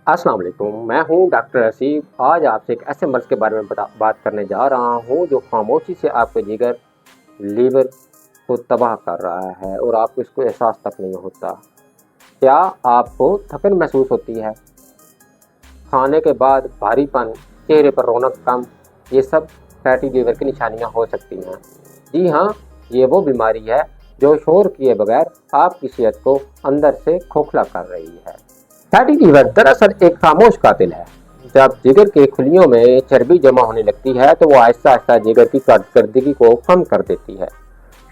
अस्सलाम वालेकुम, मैं हूं डॉक्टर हसीब। आज आपसे एक ऐसे मर्ज़ के बारे में बात करने जा रहा हूं जो खामोशी से आपके जिगर, लीवर को तबाह कर रहा है और आपको इसको एहसास तक नहीं होता। क्या आपको थकन महसूस होती है? खाने के बाद भारीपन, चेहरे पर रौनक कम, ये सब फैटी लीवर की निशानियां हो सकती हैं। जी हाँ, ये वो बीमारी है जो शोर किए बगैर आपकी सेहत को अंदर से खोखला कर रही है। फैटी लीवर दरअसल एक खामोश कातिल है। जब जिगर के खुलियों में चर्बी जमा होने लगती है तो वो आहिस्ता आहिस्ता जिगर की कारकर्दगी को कम कर देती है।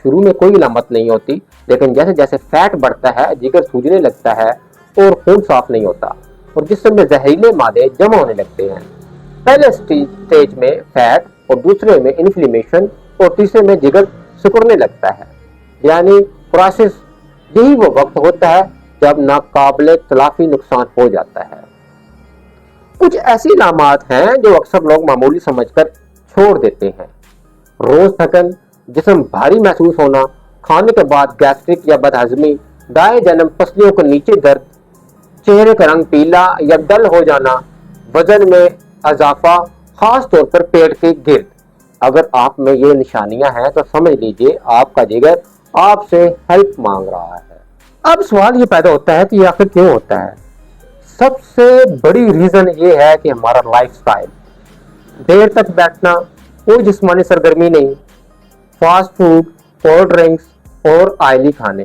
शुरू में कोई अलामत नहीं होती, लेकिन जैसे जैसे फैट बढ़ता है जिगर सूजने लगता है और खून साफ नहीं होता और जिसम में जहरीले मादे जमा होने लगते हैं। पहले स्टेज में फैट और दूसरे में इन्फ्लेमेशन और तीसरे में जिगर सिकुड़ने लगता है। यानी प्रोसेस यही वो वक्त होता है जब नाकाबिले तलाफी नुकसान हो जाता है। कुछ ऐसी अलामात हैं जो अक्सर लोग मामूली समझकर छोड़ देते हैं। रोज थकन, जिस्म भारी महसूस होना, खाने के बाद गैस्ट्रिक या बदहजमी, दाएं जन्म पसलियों के नीचे दर्द, चेहरे का रंग पीला या डल हो जाना, वजन में इजाफा, खास तौर पर पेट के गिर्द। अगर आप में ये निशानियां हैं तो समझ लीजिए आपका जिगर आपसे हेल्प मांग रहा है। अब सवाल ये पैदा होता है कि ये आखिर क्यों होता है। सबसे बड़ी रीजन ये है कि हमारा लाइफस्टाइल, देर तक बैठना, कोई जिस्मानी सरगर्मी नहीं, फास्ट फूड, कोल्ड ड्रिंक्स और ऑयली खाने,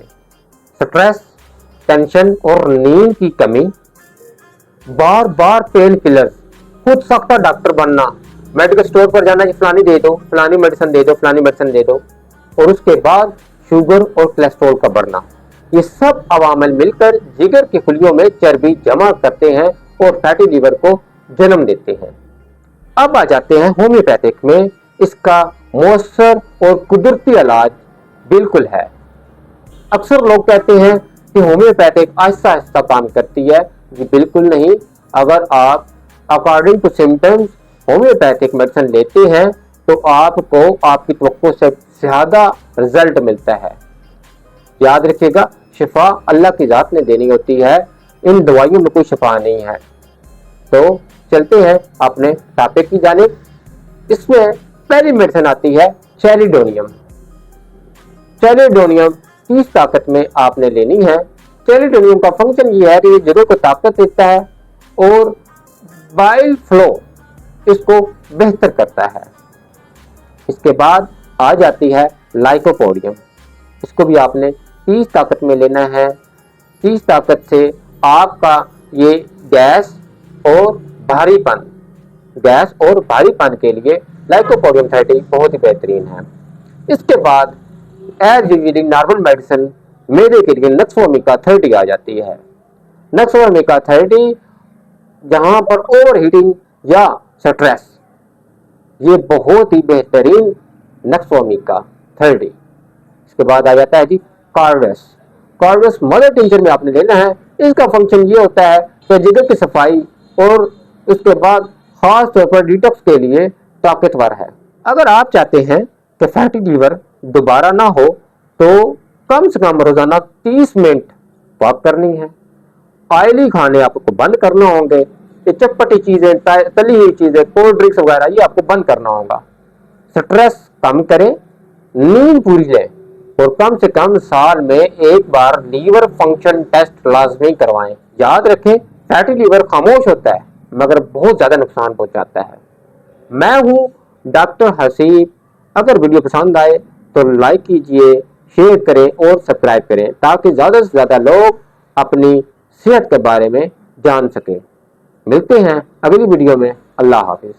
स्ट्रेस, टेंशन और नींद की कमी, बार बार पेन किलर्स, खुद सख्ता डॉक्टर बनना, मेडिकल स्टोर पर जाना कि फलानी दे दो, फलानी मेडिसिन दे दो, फलानी मेडिसिन दे दो, और उसके बाद शुगर और कोलेस्ट्रॉल का बढ़ना। ये सब अवामिल मिलकर जिगर की खुलियों में चर्बी जमा करते हैं और फैटी लीवर को जन्म देते हैं। अब आ जाते हैं होम्योपैथिक में। इसका मौसर और कुदरती इलाज बिल्कुल है। अक्सर लोग कहते हैं कि होम्योपैथिक आहिस्ता आहिस्ता काम करती है। जी बिल्कुल नहीं। अगर आप according to symptoms homeopathic medicine लेते हैं तो आपको आपकी तवक्को से ज्यादा रिजल्ट मिलता है। याद रखिएगा, शिफा अल्लाह की जात ने देनी होती है, इन दवाइयों में कोई शिफा नहीं है। तो चलते हैं अपने टॉपिक की जानिब। इसमें पहली मेडिसिन आती है चेलिडोनियम। चेलिडोनियम 30 ताकत में आपने लेनी है। चेलिडोनियम का फंक्शन ये है कि ये जिगर को ताकत देता है और बाइल फ्लो इसको बेहतर करता है। इसके बाद आ जाती है लाइकोपोडियम। इसको भी आपने 30 ताकत में लेना है। 30 ताकत से आपका ये गैस और भारीपन के लिए लाइकोपोडियम 30 बहुत ही बेहतरीन है। इसके बाद एज यूजुअली नॉर्मल मेडिसिन मेरे के लिए नक्सोमिका 30 आ जाती है। नक्सोमिका 30 जहां पर ओवर हीटिंग या स्ट्रेस, ये बहुत ही बेहतरीन नक्सोमिका 30। इसके बाद आ जाता है जी कार्डस। कार्डस मदर टिंचर में आपने लेना है। इसका फंक्शन ये होता है कि जिगर की सफाई और उसके बाद खास तौर पर डिटॉक्स के लिए ताकतवर है। अगर आप चाहते हैं कि फैटी लीवर दोबारा ना हो तो कम से कम रोजाना 30 मिनट वॉक करनी है। ऑयली खाने आपको बंद करना होंगे। ये चटपटी चीजें, तली हुई चीजें, कोल्ड ड्रिंक्स वगैरह ये आपको बंद करना होगा। स्ट्रेस कम करें, नींद पूरी लें और कम से कम साल में एक बार लीवर फंक्शन टेस्ट लाजमी करवाएं। याद रखें, फैटी लीवर खामोश होता है मगर बहुत ज्यादा नुकसान पहुंचाता है। मैं हूं डॉक्टर हसीब। अगर वीडियो पसंद आए तो लाइक कीजिए, शेयर करें और सब्सक्राइब करें ताकि ज्यादा से ज्यादा लोग अपनी सेहत के बारे में जान सकें। मिलते हैं अगली वीडियो में। अल्लाह हाफिज।